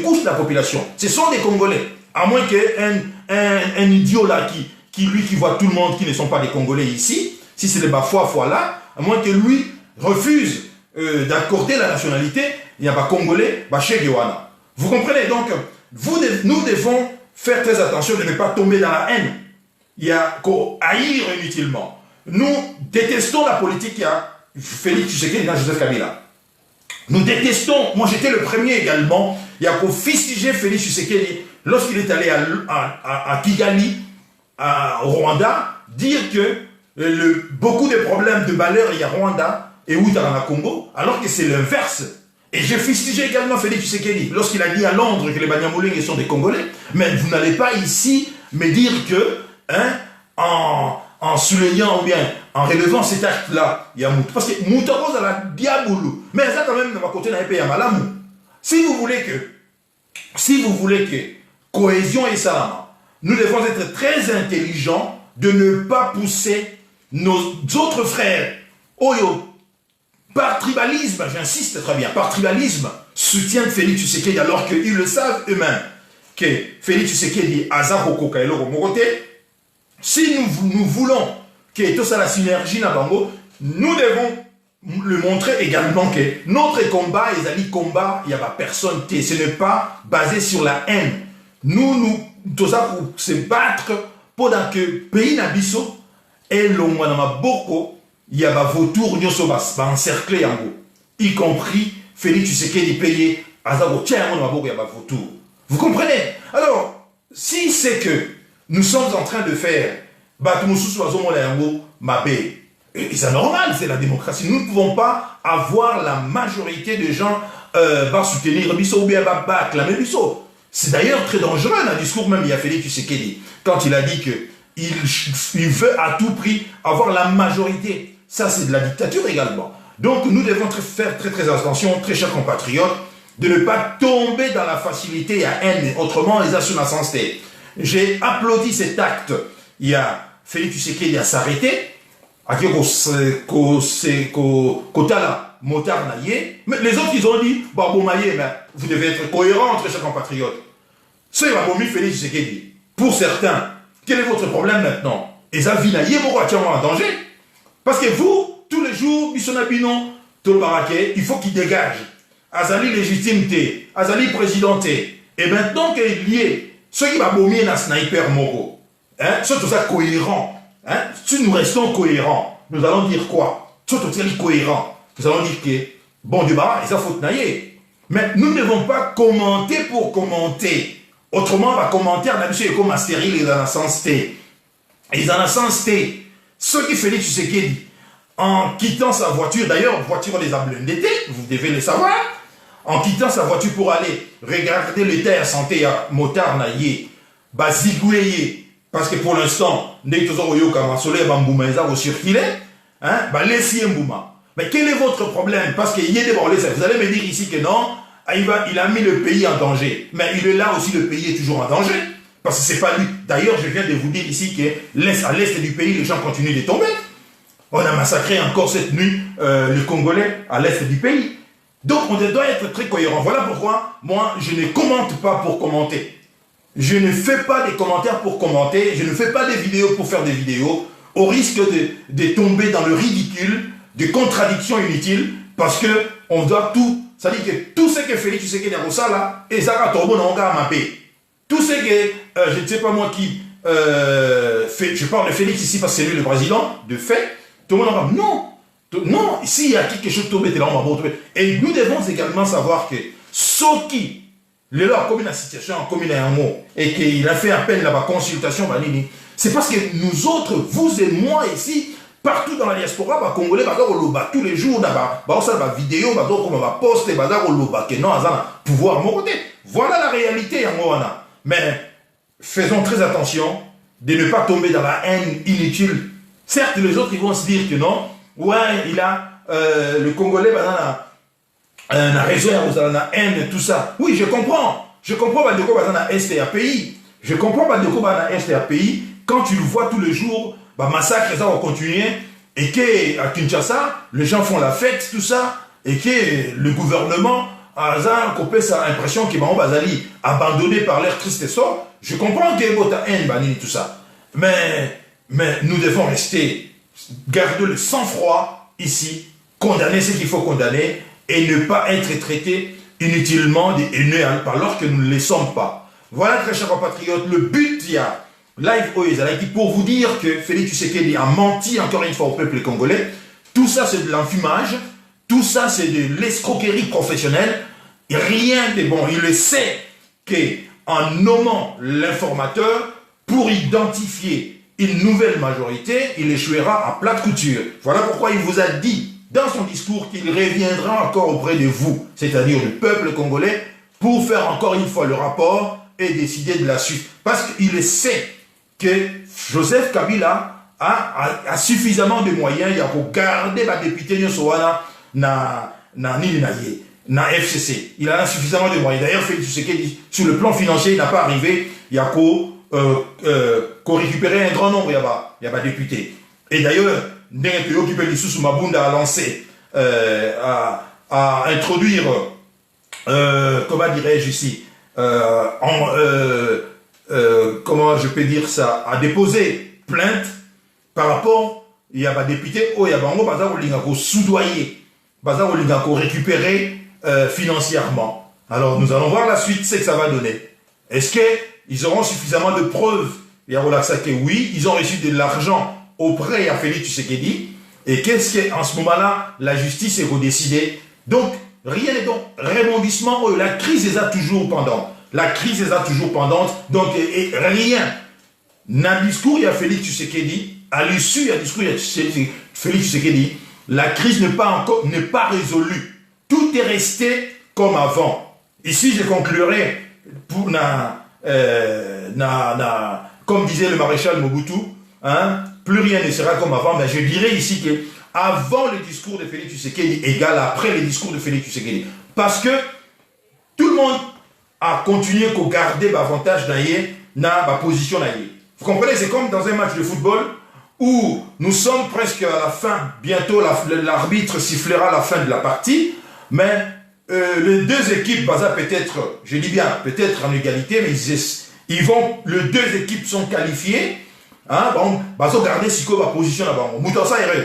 couches de la population. Ce sont des Congolais. À moins qu'un idiot là qui voit tout le monde qui ne sont pas des Congolais ici, si c'est le Bafouafouа là, à moins que lui refuse d'accorder la nationalité, il n'y a pas Congolais, Chegewana. Vous comprenez? Donc, nous devons faire très attention de ne pas tomber dans la haine. Il y a qu'à haïr inutilement. Nous détestons la politique qu'il y a Félix Tshisekedi et Joseph Kabila. Nous détestons, moi j'étais le premier également, il y a qu'au fustiger Félix Tshisekedi lorsqu'il est allé à Kigali, au Rwanda, dire que beaucoup de problèmes de valeur il y a Rwanda et Ouattara Congo, alors que c'est l'inverse. Et j'ai fustigé également Félix Tshisekedi lorsqu'il a dit à Londres que les Banyamulenge sont des Congolais. Mais vous n'allez pas ici me dire que, en soulignant ou bien en relevant cet acte-là, il y a Moutou. Parce que Moutaro, ça la diaboulou. Mais ça, quand même, de ma côté, il y a Malamou. Si vous voulez que cohésion et salama, nous devons être très intelligents de ne pas pousser nos autres frères, Oyo, par tribalisme, j'insiste très bien, par tribalisme, soutiennent Félix Tshisekedi alors qu'ils le savent eux-mêmes que Félix Tshisekedi a Zahoko Kaelo Morote. Si nous voulons qu'il y ait toute la synergie dans Bango, nous devons le montrer également que notre combat, les amis combat, il n'y a pas personne, ce n'est pas basé sur la haine. Nous devons se battre pour que le pays n'abisso et le Mwanamaboko, il y a des vautours qui sont encerclés en haut, y compris Félix Tshisekedi payé à Zago. Tiens, il y a des vautours. Vous comprenez? Alors, si c'est que nous sommes en train de faire c'est normal, c'est la démocratie. Nous ne pouvons pas avoir la majorité des gens soutenir Bisso ou bien acclamer Bisso. C'est d'ailleurs très dangereux, dans le discours même, il y a Félix Tshisekedi, quand il a dit qu'il veut à tout prix avoir la majorité. Ça, c'est de la dictature également. Donc, nous devons faire très très attention, très chers compatriotes, de ne pas tomber dans la facilité à haine. Autrement, les assumes à sens. J'ai applaudi cet acte. Il y a Félix Tshisekedi à s'arrêter. Mais les autres, ils ont dit, bah, bon, vous devez être cohérent entre chaque compatriote. C'est la bombe Félix Tshisekedi. Pour certains, quel est votre problème maintenant? Et ça, vinaillé, pourquoi tu es en danger? Parce que vous, tous les jours, Bissonabino, Tolbarake, il faut qu'il dégage. Azali légitimité, Azali présidenté. Et maintenant qu'il y ait ceux qui va bomber un sniper moro, hein, c'est tout ça cohérent. Hein? Si nous restons cohérents, nous allons dire quoi? Surtout cohérent. Nous allons dire que, bon, du bar, et ça faut nailler. Mais nous ne devons pas commenter pour commenter. Autrement, on va commenter, on a vu comme stérile, ils en ont sens T. Ils en ont sens T. Ce qui Félix Tshisekedi, en quittant sa voiture, d'ailleurs, voiture les a blindés, vous devez le savoir, en quittant sa voiture pour aller regarder l'état de santé à motard naïe, bazigouye, parce que pour l'instant, dès que vous avez circulé, laissez un bouma. Mais quel est votre problème? Parce qu'il y a des problèmes. Vous allez me dire ici que non, il a mis le pays en danger. Mais il est là aussi, le pays est toujours en danger. Parce que c'est pas lui. D'ailleurs, je viens de vous dire ici qu'à l'est du pays, les gens continuent de tomber. On a massacré encore cette nuit les Congolais à l'est du pays. Donc, on doit être très cohérent. Voilà pourquoi, moi, je ne commente pas pour commenter. Je ne fais pas des commentaires pour commenter. Je ne fais pas des vidéos pour faire des vidéos. Au risque de tomber dans le ridicule, de contradictions inutiles. Parce que on doit tout. Ça dit que tout ce que Félix Tshisekedi a ça là, et ça va tomber dans un mappé. Tout ce que, je ne sais pas moi qui, je parle de Félix ici parce que c'est lui le président, de fait, tout le monde en va, non, s'il y a quelque chose tombé, là, on va retrouver. Et nous devons également savoir que ceux qui, le leur comme une situation, comme il a un mot, et qu'il a fait appel à la consultation, c'est parce que nous autres, vous et moi ici, partout dans la diaspora, les Congolais, tous les jours, des vidéos, on va poster, que non, pouvoir mon côté. Voilà la réalité, mais faisons très attention de ne pas tomber dans la haine inutile. Certes, les autres ils vont se dire que non, ouais, il a le Congolais, a raison, il a haine, tout ça. Oui, je comprends. Je comprends de quoi il y a STAPI. Je comprends de quoi il y a STAPI. Quand tu le vois tous les jours, massacre, ça va continuer. Et qu'à Kinshasa, les gens font la fête, tout ça. Et que le gouvernement a l'impression qu'ils vont abandonné par leur triste sort. Je comprends qu'il y a haine, tout ça. Mais nous devons rester, garder le sang-froid ici, condamner ce qu'il faut condamner et ne pas être traité inutilement des haineux alors que nous ne le sommes pas. Voilà, très chers compatriotes, le but, il y a live Oezalaki pour vous dire que Félix Tshisekedi a menti encore une fois au peuple congolais. Tout ça, c'est de l'enfumage. Tout ça, c'est de l'escroquerie professionnelle. Et rien de bon. Il le sait qu'en nommant l'informateur, pour identifier une nouvelle majorité, il échouera à plate couture. Voilà pourquoi il vous a dit dans son discours qu'il reviendra encore auprès de vous, c'est-à-dire du peuple congolais, pour faire encore une fois le rapport et décider de la suite. Parce qu'il sait que Joseph Kabila a suffisamment de moyens pour garder la députée na FCC. Il a suffisamment de moyens. D'ailleurs, Félix Tshisekedi, sur le plan financier, il n'a pas arrivé, il y a qu'au récupérer un grand nombre, il y a pas député. Et d'ailleurs, Ndengeto qui peut Mabunda a lancé, à introduire, comment dirais-je ici, comment je peux dire ça, à déposer plainte par rapport, il y a pas député, il y a pas soudoyer, récupérer financièrement. Alors nous allons voir la suite, c'est que ça va donner. Est-ce qu'ils auront suffisamment de preuves? Il y a que oui, ils ont reçu de l'argent auprès de Félix Tshisekedi. Et qu'est-ce qu'en ce moment-là, la justice est redécidée. Donc, rien n'est donc rebondissement, la crise est toujours pendante. La crise est toujours pendante, donc et rien. Dans le discours, il y a Félix Tshisekedi, à l'issue, il y a le discours, il y a Félix Tshisekedi, la crise n'est pas résolue. Tout est resté comme avant. Ici, je conclurai pour comme disait le maréchal Mobutu, plus rien ne sera comme avant, mais je dirais ici que avant le discours de Félix Tshisekedi égale après le discours de Félix Tshisekedi. Parce que tout le monde a continué à garder l'avantage na ma position. Vous comprenez, c'est comme dans un match de football où nous sommes presque à la fin, bientôt l'arbitre sifflera la fin de la partie, mais les deux équipes, peut-être, je dis bien, peut-être en égalité, mais les deux équipes sont qualifiées. Hein, bon, regardez si la position là-bas.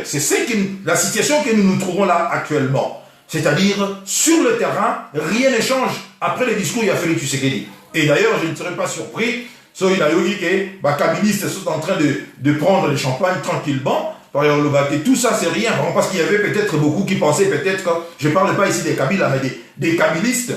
C'est la situation que nous nous trouvons là actuellement. C'est-à-dire, sur le terrain, rien ne change après le discours il a Félix Tshisekedi. Et d'ailleurs, je ne serais pas surpris, il a dit que les kabylistes sont en train de prendre le champagne tranquillement. Par exemple, tout ça, c'est rien. Parce qu'il y avait peut-être beaucoup qui pensaient, peut-être, je ne parle pas ici des Kabyles, mais des kabylistes,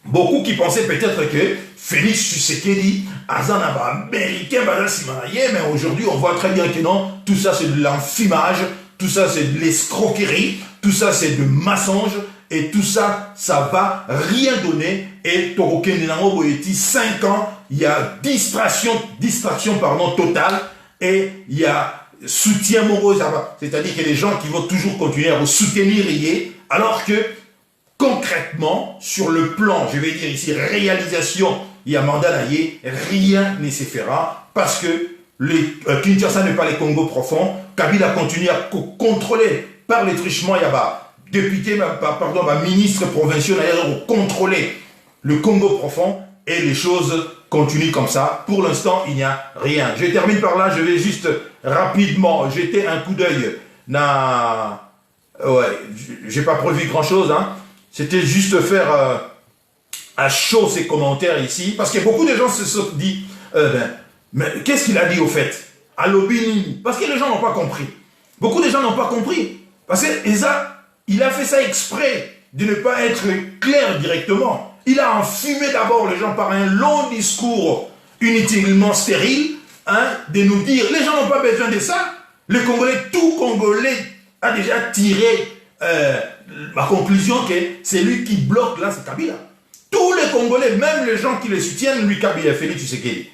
beaucoup qui pensaient peut-être que Félix Tshisekedi, Azanaba, américain, mais aujourd'hui, on voit très bien que non, tout ça, c'est de l'enfumage, tout ça, c'est de l'escroquerie, tout ça, c'est de mensonge, et tout ça, ça va rien donner. Et Toroke Nenango Boyeti, 5 ans, il y a distraction totale, et il y a soutien morose, c'est-à-dire que les gens qui vont toujours continuer à vous soutenir, alors que concrètement, sur le plan, je vais dire ici, réalisation, il y a mandat d'ailleurs, rien ne se fera, parce que Kinshasa n'est pas les Congo profonds, Kabila continue à contrôler par les trichements, il y a député, ministre provincial, d'ailleurs, contrôler le Congo profond, et les choses continuent comme ça. Pour l'instant, il n'y a rien. Je termine par là, je vais juste rapidement jeter un coup d'œil. Ouais, j'ai pas prévu grand-chose, hein. C'était juste faire à chaud ces commentaires ici, parce que beaucoup de gens se sont dit, mais qu'est-ce qu'il a dit au fait à l'Obini? Parce que les gens n'ont pas compris. Beaucoup de gens n'ont pas compris. Parce qu'il a fait ça exprès de ne pas être clair directement. Il a enfumé d'abord les gens par un long discours inutilement stérile, hein, de nous dire, les gens n'ont pas besoin de ça. Le Congolais, tout Congolais a déjà tiré ma conclusion que c'est lui qui bloque là, c'est Kabila. Tous les Congolais, même les gens qui le soutiennent, lui, Kabila, Félix Tshisekedi.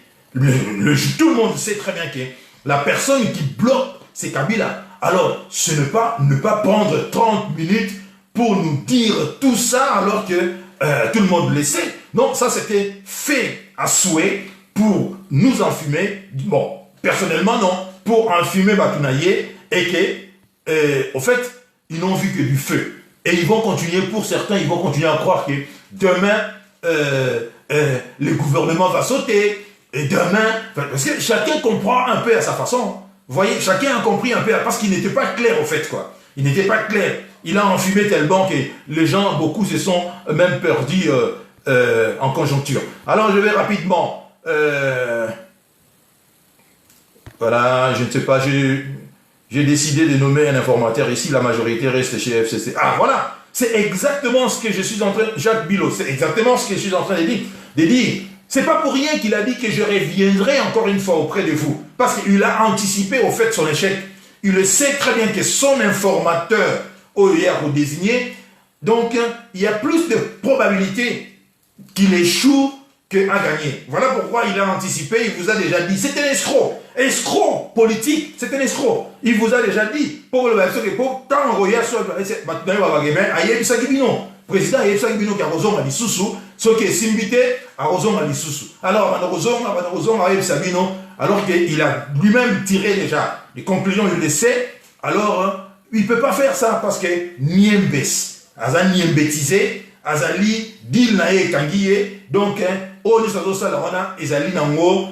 Tout le monde sait très bien que la personne qui bloque, c'est Kabila. Alors, ce n'est pas ne pas prendre 30 minutes pour nous dire tout ça alors que tout le monde le sait. Non, ça c'était fait à souhait pour nous enfumer. Bon, personnellement non, pour enfumer Batunaye et que, au fait, ils n'ont vu que du feu. Et ils vont continuer, pour certains, ils vont continuer à croire que demain, le gouvernement va sauter. Et demain, parce que chacun comprend un peu à sa façon. Vous voyez, chacun a compris un peu, parce qu'il n'était pas clair au fait, quoi. Il n'était pas clair. Il a enfumé tellement que les gens, beaucoup se sont même perdus en conjoncture. Alors, je vais rapidement. Voilà, je ne sais pas, j'ai décidé de nommer un informateur ici, la majorité reste chez FCC. Ah, voilà, c'est exactement ce que je suis en train, Jacques Bilot, c'est exactement ce que je suis en train de dire. C'est pas pour rien qu'il a dit que je reviendrai encore une fois auprès de vous. Parce qu'il a anticipé au fait son échec. Il le sait très bien que son informateur, OER ou désigné, donc il y a plus de probabilité qu'il échoue qu'à gagner. Voilà pourquoi il a anticipé, il vous a déjà dit, c'est un escroc. Escroc politique, c'est un escroc. Il vous a déjà dit, pour le tant envoyer sur président Yebsaki qui a Rozon à Lissoussou, ce qui est simbité à Rozon à Lissoussou. Alors, alors qu'il a lui-même tiré déjà les conclusions, il le sait, alors il ne peut pas faire ça parce que Niembes, Azan Niembétisé, Azali, Dil Nae Kangiye, donc, on est à la Ezali Nango,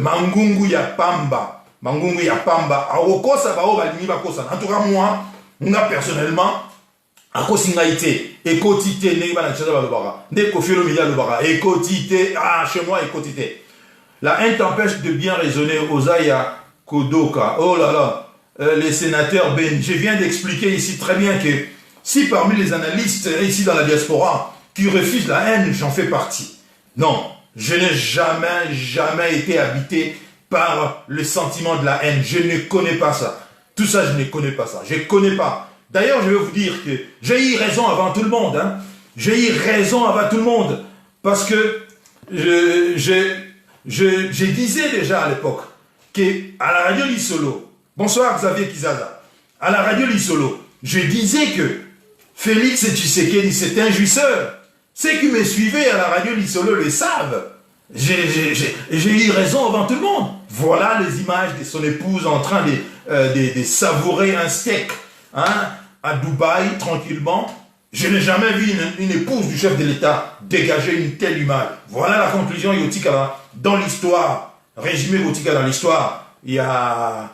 Mangungu ya Pamba, Mangungu ya Pamba, Aokosa Bao Balini Bakosa. En tout cas, moi personnellement, à Kosingaïté, Ekotité, Nebanachada Balobara, Nekofilo Mila Lobara, Ekotité, chez moi, Ekotité. La haine t'empêche de bien raisonner, Ozaya Kodoka. Oh là là, les sénateurs Ben, je viens d'expliquer ici très bien que si parmi les analystes ici dans la diaspora qui refusent la haine, j'en fais partie. Non, je n'ai jamais été habité par le sentiment de la haine. Je ne connais pas ça. Tout ça, je ne connais pas ça. Je ne connais pas. D'ailleurs, je vais vous dire que j'ai eu raison avant tout le monde. Hein. J'ai eu raison avant tout le monde. Parce que je disais déjà à l'époque qu'à la radio Lissolo, bonsoir Xavier Kizaza, à la radio Lissolo, je disais que Félix Tshisekedi, c'est un jouisseur. Ceux qui me suivaient à la radio Lissolo le savent. J'ai eu raison devant tout le monde. Voilà les images de son épouse en train de savourer un steak, hein, à Dubaï, tranquillement. Je n'ai jamais vu une épouse du chef de l'État dégager une telle image. Voilà la conclusion Yotika dans l'histoire. Résumé Yotika dans l'histoire. Il y a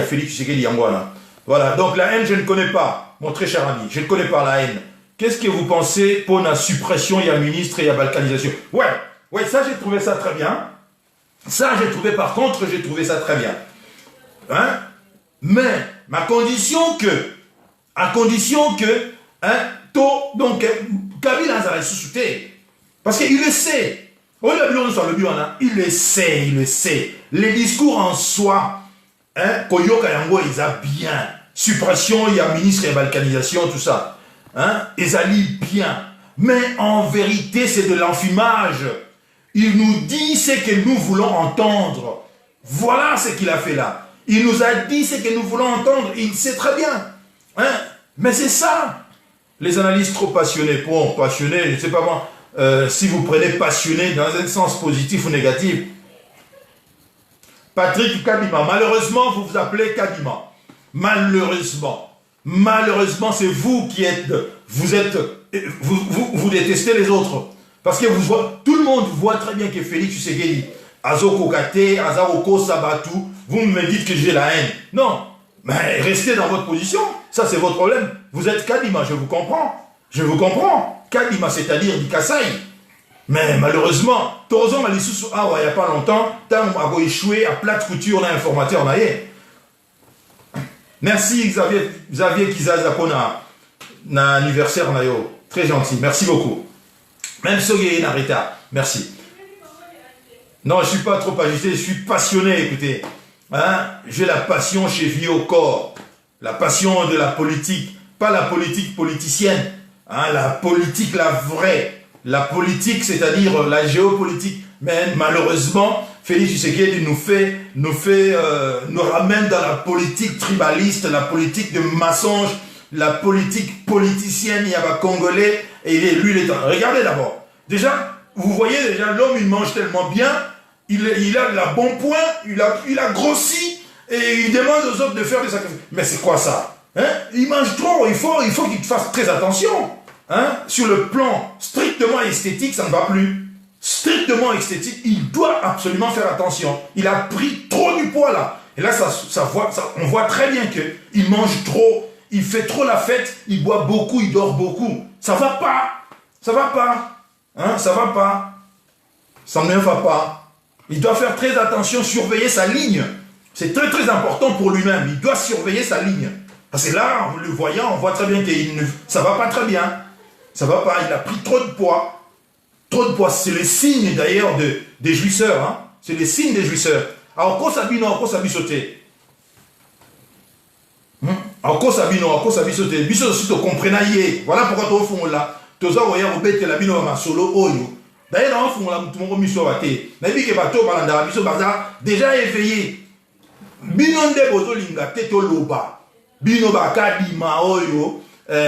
Félix Tshisekedi Yangwana. Voilà, donc la haine, je ne connais pas, mon très cher ami. Je ne connais pas la haine. Qu'est-ce que vous pensez pour la suppression, il y a ministre et il y a balkanisation? Ouais, ça j'ai trouvé ça très bien. Ça j'ai trouvé, par contre, j'ai trouvé ça très bien. Hein? Mais, à condition que, hein, donc, Kabila a ressuscité. Parce qu'il le sait. Il le sait. Les discours en soi, hein, Koyoka Yango, ils a bien. Suppression, il y a ministre et balkanisation, tout ça. Hein, ils allient bien. Mais en vérité, c'est de l'enfumage. Il nous dit ce que nous voulons entendre. Voilà ce qu'il a fait là. Il nous a dit ce que nous voulons entendre. Il sait très bien. Hein? Mais c'est ça. Les analystes trop passionnés. Bon, passionnés, je ne sais pas moi, si vous prenez passionné dans un sens positif ou négatif. Patrick Kadima, malheureusement, vous vous appelez Kadima. Malheureusement, c'est vous qui êtes, vous détestez les autres. Parce que tout le monde voit très bien que Félix Tshisekedi, Azoko Kate, Azaroko Sabatu, vous me dites que j'ai la haine. Non, mais restez dans votre position. Ça, c'est votre problème. Vous êtes Kadima, je vous comprends. Je vous comprends. Kadima, c'est-à-dire du Kassai. Mais malheureusement, Torozon a l'issue il n'y a pas longtemps, tant a échoué à plate couture, on a informateur, on a yé. Merci Xavier Kizaza pour na anniversaire nayo. Très gentil, merci beaucoup. Même Soye Narita, merci. Non, je ne suis pas trop agité, je suis passionné, écoutez. Hein? J'ai la passion chez Vie au corps. La passion de la politique, pas la politique politicienne. Hein? La politique, la vraie. La politique, c'est-à-dire la géopolitique. Mais malheureusement, Félix Tshisekedi nous ramène dans la politique tribaliste, la politique de mensonge, la politique politicienne, il y a un Congolais, et lui, il est... Regardez d'abord. Déjà, vous voyez, déjà, l'homme, il mange tellement bien, il a la bon point, il a grossi, et il demande aux autres de faire des sacrifices. Mais c'est quoi ça? Hein? Il mange trop, il faut qu'il fasse très attention. Hein? Sur le plan strictement esthétique, ça ne va plus. Strictement esthétique, il doit absolument faire attention. Il a pris trop du poids là. Et là, on voit très bien qu'il mange trop, il fait trop la fête, il boit beaucoup, il dort beaucoup. Ça va pas. Ça va pas. Hein? Ça va pas. Ça ne va pas. Il doit faire très attention, surveiller sa ligne. C'est très très important pour lui-même. Il doit surveiller sa ligne. Parce que là, en le voyant, on voit très bien que ça va pas très bien. Ça va pas. Il a pris trop de poids. Trop de poids, c'est le signe d'ailleurs des jouisseurs. Hein? C'est le signe des jouisseurs. Alors, quoi sabino, quoi sabi sauter? Alors, quoi sabino, quoi sabi sauter? Biso aussi, tu comprends. Voilà pourquoi tu fond là. Tu as voyé au bête la bino ma solo oyo. D'ailleurs, on fond là, tout le monde miso até. Nabi ke bato balanda biso baza déjà éveillé. Bino nde bozo linga te to loba. Bino bakadima oyo,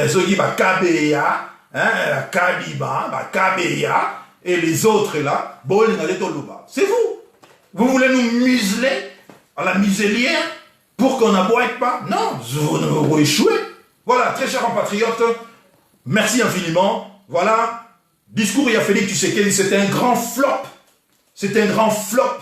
soki bakabeya. Hein, Kadiba, Kabeya et les autres là, c'est vous. Vous voulez nous museler à la muselière pour qu'on n'aboie pas? Non, vous échouez. Voilà, très chers compatriotes, merci infiniment. Voilà, discours il y a Félix Tshisekedi, c'est un grand flop. C'est un grand flop.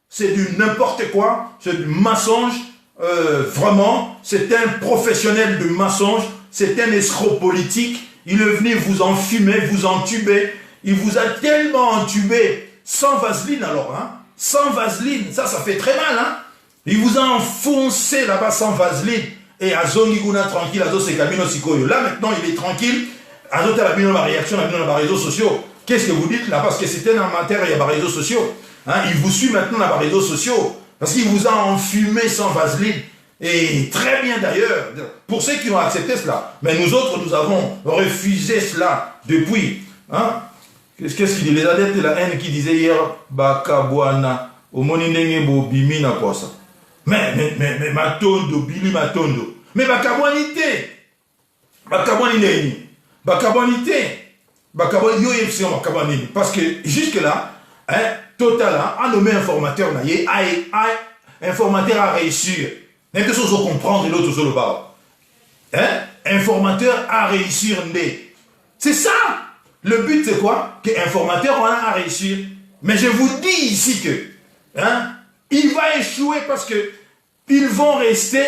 C'est du n'importe quoi, c'est du mensonge. Vraiment, c'est un professionnel de mensonge, c'est un escroc politique. Il est venu vous enfumer, vous entuber. Il vous a tellement entubé, sans vaseline alors, hein. Sans vaseline, ça fait très mal, hein. Il vous a enfoncé là-bas sans vaseline. Et Azongi Guna tranquille, Azo Sekamino Sikoyo. Là maintenant, il est tranquille. Azo Talabino la réaction, dans les réseaux sociaux. Qu'est-ce que vous dites là? Parce que c'était un amateur, il y a des réseaux sociaux. Hein? Il vous suit maintenant dans les réseaux sociaux. Parce qu'il vous a enfumé sans vaseline. Et très bien d'ailleurs, pour ceux qui ont accepté cela. Mais nous autres, nous avons refusé cela depuis. Hein? Qu'est-ce qu'il dit? Les adeptes de la haine qui disaient hier, Bakabwana, au moninenge bo bimina quoi ça. Mais matondo, bili matondo. Mais bakabwanité. Bakabwanité. Bakabwanité. Bakabwanité. Parce que jusque-là, hein, Total a nommé informateur, informateur à réussir. N'est-ce que vous comprendre l'autre sur le bas? Hein? Informateur à réussir. C'est ça. Le but, c'est quoi? Que informateur, on a à réussir. Mais je vous dis ici que, hein, il va échouer parce que ils vont rester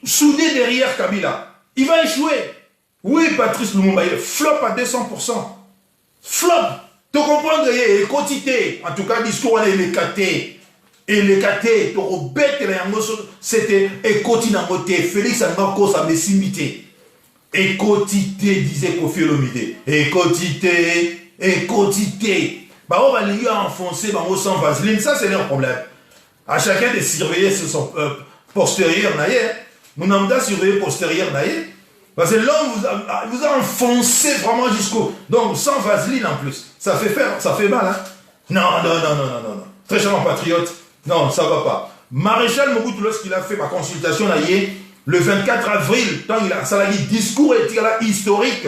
soudés derrière Kabila. Il va échouer. Oui, Patrice Lumumba, il flop à 200%. Flop. Tu comprends que les quantités, en tout cas, le discours, il est caté. Et les caté, c'était écouté dans le Félix Anganko, ça me simité. Écotité, disait Kofi Olomide. Écotité. Bah, on va lui enfoncer bah, sans vaseline, ça c'est leur problème. À chacun de surveiller son postérieur, nous n'avons pas surveillé postérieur, parce que l'homme vous a enfoncé vraiment jusqu'au. Donc sans vaseline en plus. Ça fait mal, hein? Non. Très cher patriote, non, ça va pas. Maréchal Mobutu, lorsqu'il a fait ma consultation, le 24 avril, quand il a ça dit discours historique,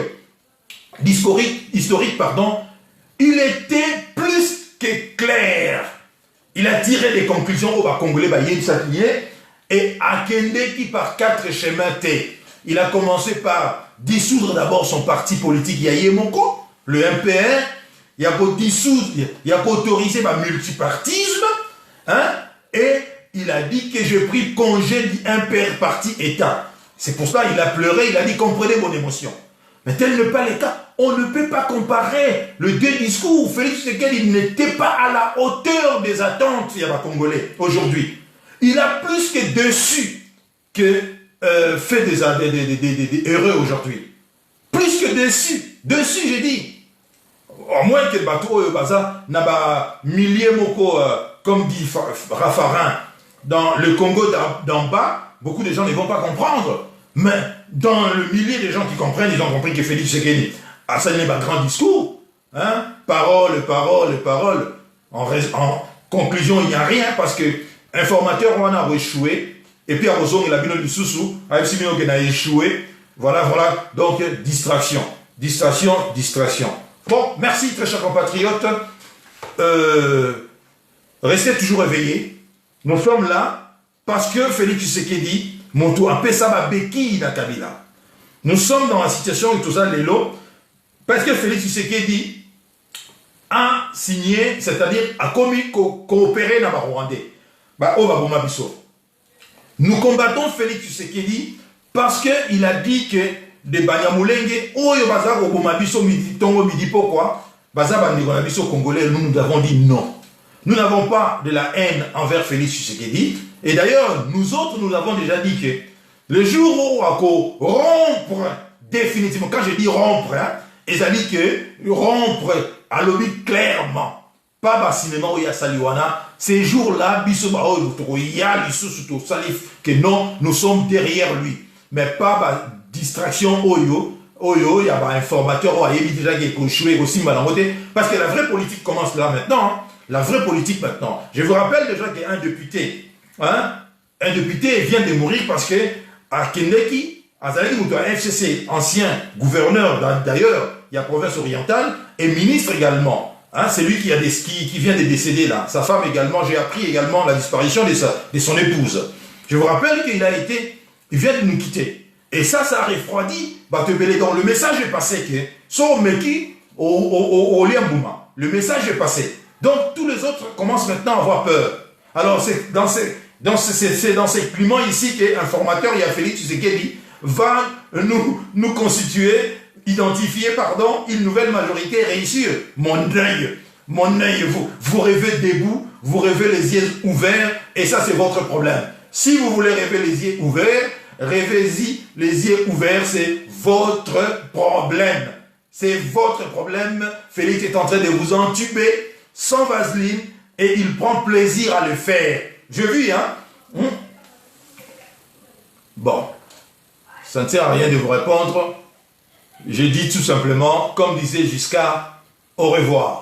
il était plus que clair. Il a tiré des conclusions au Congolais, et Akende qui par 4 chemins T. Il a commencé par dissoudre d'abord son parti politique Yayemoko, le MPR. Il a dissoudre, il a autorisé le multipartisme, hein, et il a dit que j'ai pris congé du MPR parti État. C'est pour ça qu'il a pleuré, il a dit comprenez mon émotion. Mais tel n'est pas le cas. On ne peut pas comparer le deux discours. Félix Tshisekedi n'était pas à la hauteur des attentes des Congolais aujourd'hui. Il a plus que dessus que fait des heureux aujourd'hui. Plus que dessus. Dessus, j'ai dit. Au moins que le bateau n'a pas milliers moko, comme dit Raffarin, dans le Congo d'en bas, beaucoup de gens ne vont pas comprendre. Mais dans le millier des gens qui comprennent, ils ont compris que Félix Tshisekedi a salué un grand discours. Hein? Parole. En conclusion, il n'y a rien parce que informateur, on a échoué. Et puis, à Rosong, il a bien du sous-sous. A échoué. Voilà. Donc, distraction. Bon, merci, très chers compatriotes. Restez toujours éveillés. Nous sommes là parce que Félix Tshisekedi montou un peu ça ma béquille dans Kabila. Nous sommes dans la situation de tout ça, l'élo, parce que Félix Tshisekedi a signé, c'est-à-dire a coopéré dans le Rwandais. Nous combattons Félix Tshisekedi parce qu'il a dit que des Banyamulenge, pourquoi Congolais, nous avons dit non. Nous n'avons pas de la haine envers Félix Tshisekedi. Et d'ailleurs, nous autres, nous avons déjà dit que le jour où on va rompre définitivement, quand je dis rompre, et ça dit que rompre à l'objet clairement, pas bas cinéma où il y a Saliwana, ces jours-là, que non, nous sommes derrière lui. Mais pas bas distraction Oyo, il y a un informateur, déjà qui est échoué aussi, parce que la vraie politique commence là maintenant. Hein. La vraie politique maintenant. Je vous rappelle déjà qu'il y a un député. Hein? Un député vient de mourir parce que à Kendeki, Azali Moutoua FCC, ancien gouverneur d'ailleurs, il y a province orientale, et ministre également. Hein? C'est lui qui vient de décéder là. Sa femme également, j'ai appris également la disparition de son épouse. Je vous rappelle qu'il vient de nous quitter. Et ça a refroidi Batebele. Donc le message est passé que, son Meki au Liambouma, le message est passé. Donc, tous les autres commencent maintenant à avoir peur. Alors, c'est dans ces climats ici qu'informateur, il y a Félix Tshisekedi, va nous constituer, identifier, une nouvelle majorité et réussir. Mon œil, vous rêvez debout, vous rêvez les yeux ouverts, et ça, c'est votre problème. Si vous voulez rêver les yeux ouverts, rêvez-y les yeux ouverts, c'est votre problème. C'est votre problème. Félix est en train de vous entuber sans vaseline, et il prend plaisir à le faire. Je vis, hein? Bon, ça ne sert à rien de vous répondre. Je dis tout simplement, comme disait Giscard, au revoir.